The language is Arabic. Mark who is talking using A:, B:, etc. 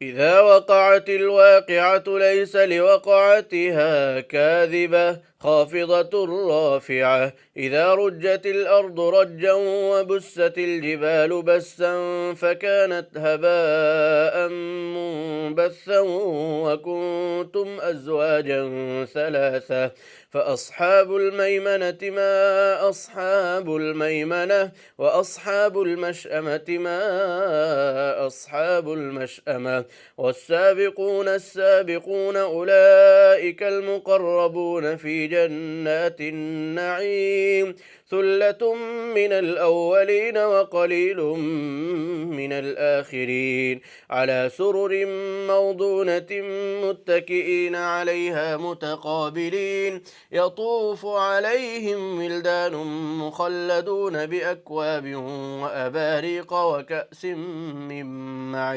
A: إذا وقعت الواقعة ليس لوقعتها كاذبة خافضة رافعة إذا رجت الأرض رجا وبست الجبال بسا فكانت هباء منبثا وكنتم أزواجا ثلاثة فأصحاب الميمنة ما أصحاب الميمنة وأصحاب المشأمة ما أصحاب المشأمة والسابقون السابقون أولئك المقربون في جنات النعيم ثلة من الأولين وقليل من الآخرين على سرر موضونة متكئين عليها متقابلين يطوف عليهم ولدان مخلدون بأكواب وأباريق وكأس من معين